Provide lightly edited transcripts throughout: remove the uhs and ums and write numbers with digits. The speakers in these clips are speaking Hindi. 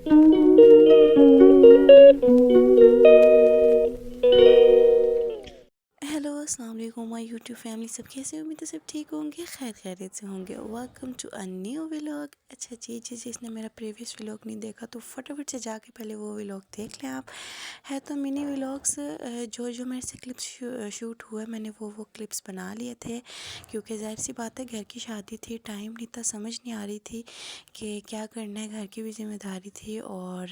हेलो अस्सलाम वालेकुम माय यूट्यूब फैमिली, सब कैसे? उम्मीद है सब ठीक होंगे, खैर खैरियत से होंगे। Welcome to a new vlog. अच्छा जी, जिसने मेरा प्रीवियस व्लॉग नहीं देखा तो फटाफट से जाके पहले वो व्लॉग देख लें आप। है तो मिनी व्लॉग्स, जो जो मेरे से क्लिप्स शूट हुए मैंने वो क्लिप्स बना लिए थे, क्योंकि ज़ाहिर सी बात है घर की शादी थी, टाइम नहीं था, समझ नहीं आ रही थी कि क्या करना है, घर की भी जिम्मेदारी थी और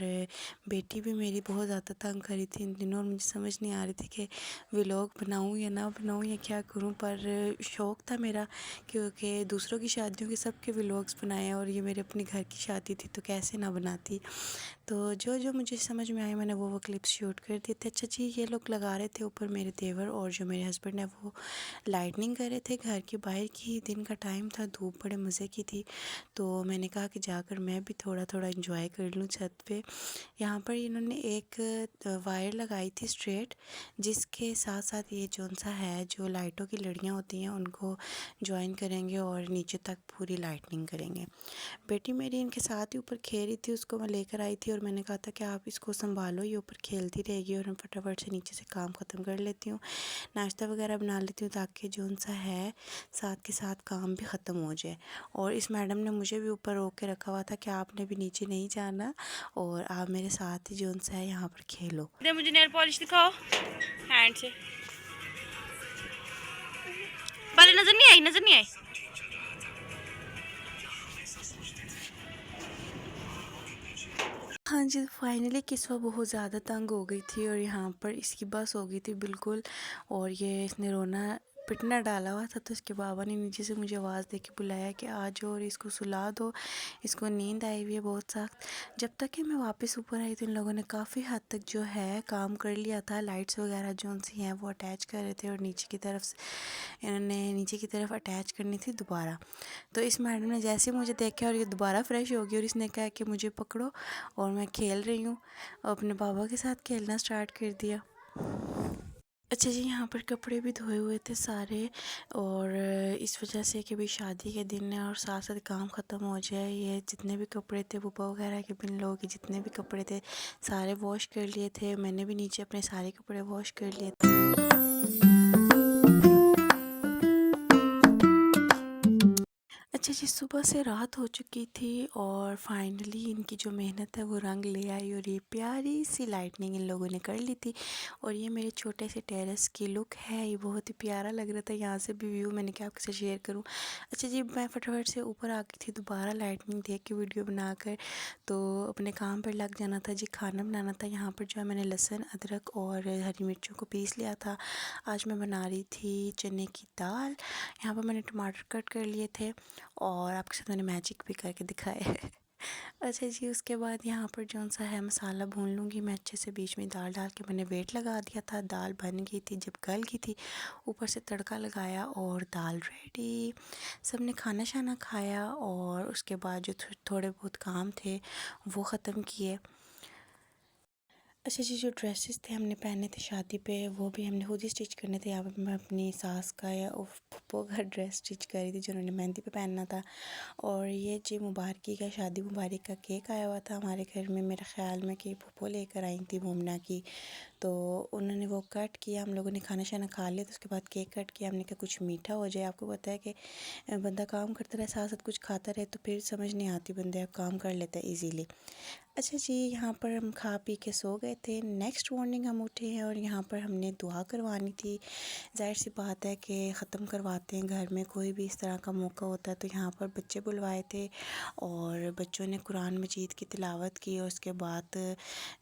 बेटी भी मेरी बहुत ज़्यादा तंग करी थी इन दिनों और मुझे समझ नहीं आ रही थी कि व्लॉग बनाऊँ या ना बनाऊँ या क्या करूँ। पर शौक़ था मेरा, क्योंकि दूसरों की शादियों के सब के व्लॉग्स बनाए और ये मेरे अपने घर की शादी थी तो कैसे ना बनाती। तो जो जो मुझे समझ में आया मैंने वो क्लिप्स शूट कर दिए थे। अच्छा जी, ये लोग लगा रहे थे ऊपर मेरे देवर और जो मेरे हस्बैंड है वो लाइटनिंग कर रहे थे घर की बाहर की। दिन का टाइम था, धूप बड़े मज़े की थी, तो मैंने कहा कि जाकर मैं भी थोड़ा थोड़ा इंजॉय कर लूँ छत पे। यहाँ पर इन्होंने एक वायर लगाई थी स्ट्रेट, जिसके साथ साथ ये जौन सा है जो लाइटों की लड़ियाँ होती हैं उनको जॉइन करेंगे और नीचे तक पूरी लाइटनिंग करेंगे। बेटी मेरी इनके साथ ही ऊपर खेल रही थी, उसको मैं लेकर आई थी और मैंने कहा था कि आप इसको संभालो, ये ऊपर खेलती रहेगी और हम फटाफट से नीचे से काम ख़त्म कर लेती हूँ, नाश्ता वगैरह बना लेती हूँ, ताकि जौन सा है साथ के साथ काम भी ख़त्म हो जाए। और इस मैडम ने मुझे भी ऊपर रोक के रखा हुआ था कि आपने भी नीचे नहीं जाना और आप मेरे साथ ही जौन सा है यहाँ पर खेलो। मुझे नेल पॉलिश दिखाओ हैंड से। पहले नजर नहीं आई, नजर नहीं आई। हाँ जी, फाइनली किस्सा बहुत ज़्यादा तंग हो गई थी और यहाँ पर इसकी बस हो गई थी बिल्कुल, और ये इसने रोना पिटना डाला हुआ था। तो इसके बाबा ने नीचे से मुझे आवाज़ दे के बुलाया कि आ जाओ और इसको सुला दो, इसको नींद आई हुई है बहुत सख्त। जब तक कि मैं वापस ऊपर आई तो इन लोगों ने काफ़ी हद तक जो है काम कर लिया था। लाइट्स वगैरह जो सी हैं वो अटैच कर रहे थे और नीचे की तरफ इन्होंने नीचे की तरफ अटैच करनी थी दोबारा। तो इस मैडम ने जैसे मुझे देखा और ये दोबारा फ्रेश हो गई और इसने कहा कि मुझे पकड़ो, और मैं खेल रही हूँ, अपने पापा के साथ खेलना स्टार्ट कर दिया। अच्छा जी, यहाँ पर कपड़े भी धोए हुए थे सारे, और इस वजह से कि भाई शादी के दिन है और साथ साथ काम ख़त्म हो जाए, ये जितने भी कपड़े थे पुप्पा वगैरह के, बिन लोगों के जितने भी कपड़े थे सारे वॉश कर लिए थे। मैंने भी नीचे अपने सारे कपड़े वॉश कर लिए थे। अच्छा जी, सुबह से रात हो चुकी थी और फाइनली इनकी जो मेहनत है वो रंग ले आई और ये प्यारी सी लाइटनिंग इन लोगों ने कर ली थी। और ये मेरे छोटे से टेरेस की लुक है, ये बहुत ही प्यारा लग रहा था। यहाँ से भी व्यू मैंने क्या आपके साथ शेयर करूँ। अच्छा जी, मैं फटाफट से ऊपर आ गई थी दोबारा लाइटनिंग देख के वीडियो बनाकर, तो अपने काम पर लग जाना था जी, खाना बनाना था। यहाँ पर जो है मैंने लहसुन अदरक और हरी मिर्चों को पीस लिया था। आज मैं बना रही थी चने की दाल। यहाँ पर मैंने टमाटर कट कर लिए थे और आपके साथ मैंने मैजिक भी करके दिखाया है। अच्छा जी, उसके बाद यहाँ पर जौन सा है मसाला भून लूँगी मैं अच्छे से। बीच में दाल डाल के मैंने वेट लगा दिया था, दाल बन गई थी, जब गल गई थी ऊपर से तड़का लगाया और दाल रेडी। सब ने खाना शाना खाया और उसके बाद जो थोड़े बहुत काम थे वो ख़त्म किए। अच्छा जी, जो ड्रेसेस थे हमने पहने थे शादी पे वो भी हमने खुद ही स्टिच करने थे। यहाँ पर मैं अपनी सास का या फूफो का ड्रेस स्टिच करी थी जिन्होंने मेहंदी पे पहनना था। और ये जी मुबारकी का, शादी मुबारक का केक आया हुआ था हमारे घर में, मेरे ख़्याल में कि फूफो लेकर आई थी मोमना की, तो उन्होंने वो कट किया। हम लोगों ने खाना शाना खा लिया तो उसके बाद केक कट किया। हमने कहा कुछ मीठा हो जाए, आपको पता है कि बंदा काम करता रहे साथ साथ कुछ खाता रहे तो फिर समझ नहीं आती, बंदे काम कर लेता है ईजीली। अच्छा जी, यहाँ पर हम खा पी के सो गए थे। नेक्स्ट मॉर्निंग हम उठे हैं और यहाँ पर हमने दुआ करवानी थी। ज़ाहिर सी बात है कि ख़त्म करवाते हैं घर में, कोई भी इस तरह का मौका होता है। तो यहाँ पर बच्चे बुलवाए थे और बच्चों ने कुरान मजीद की तिलावत की और उसके बाद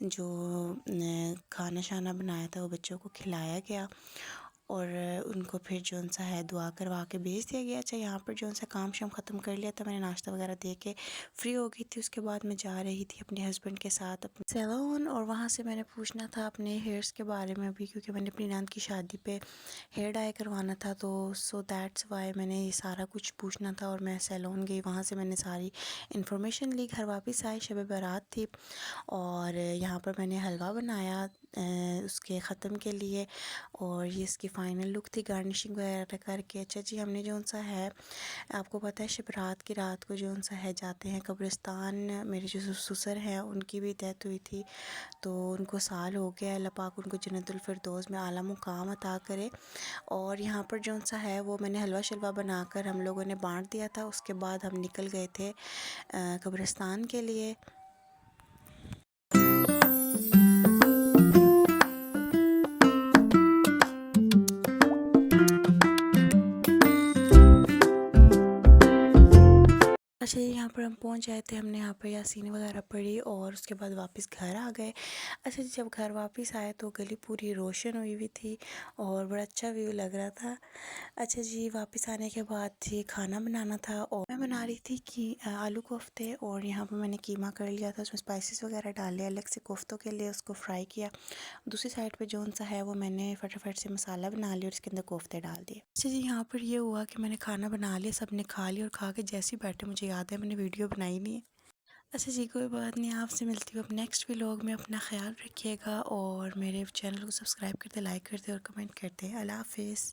जो खाना शाना बनाया था वो बच्चों को खिलाया गया और उनको फिर जौन सा है दुआ करवा के भेज दिया गया। अच्छा, यहाँ पर जौन सा काम शाम ख़त्म कर लिया था, मैंने नाश्ता वगैरह दे के फ्री हो गई थी। उसके बाद मैं जा रही थी अपने हस्बैंड के साथ अपने सैलून, और वहाँ से मैंने पूछना था अपने हेयर्स के बारे में भी, क्योंकि मैंने अपनी नंद की शादी पे हेयर डाई करवाना था, तो सो दैट्स वाई मैंने ये सारा कुछ पूछना था। और मैं सैलून गई, वहाँ से मैंने सारी इन्फॉर्मेशन ली। घर वापस आई, शब बारात थी और यहाँ पर मैंने हलवा बनाया उसके ख़त्म के लिए। और ये इसकी फ़ाइनल लुक थी गार्निशिंग वगैरह करके। अच्छा जी, हमने जो सा है, आपको पता है शिबरात की रात को जो सा है जाते हैं कब्रिस्तान। मेरे जो ससुर हैं उनकी भी डेथ हुई थी, तो उनको साल हो गया। अल्लाह पाक उनको जन्नतुल फिरदौस में आला मुकाम अता करे। और यहाँ पर जो सा है वो मैंने हलवा शलवा बनाकर हम लोगों ने बांट दिया था। उसके बाद हम निकल गए थे कब्रिस्तान के लिए। अच्छा जी, यहाँ पर हम पहुँच जाए थे। हमने यहाँ पर यासीन वगैरह पढ़ी और उसके बाद वापस घर आ गए। अच्छा जी, जब घर वापस आए तो गली पूरी रोशन हुई हुई थी और बड़ा अच्छा व्यू लग रहा था। अच्छा जी, वापस आने के बाद जी खाना बनाना था और मैं बना रही थी कि आलू कोफ्ते। और यहाँ पर मैंने कीमा कर लिया था, उसमें स्पाइसेस वगैरह डाले, अलग से कोफ्तों के लिए उसको फ्राई किया। दूसरी साइड पे जो सा है वो मैंने फटाफट से मसाला बना लिया और उसके अंदर कोफ्ते डाल दिए। अच्छा जी, यहाँ पर ये हुआ कि मैंने खाना बना लिया, सब ने खा लिया और खा के जैसे ही बैठे मुझे याद है मैंने वीडियो बनाई नहीं है। अच्छा जी, कोई बात नहीं, आपसे मिलती हूँ अब नेक्स्ट व्लॉग में। अपना ख्याल रखिएगा और मेरे चैनल को सब्सक्राइब करते, लाइक करते और कमेंट करते। अल्लाह हाफिज़।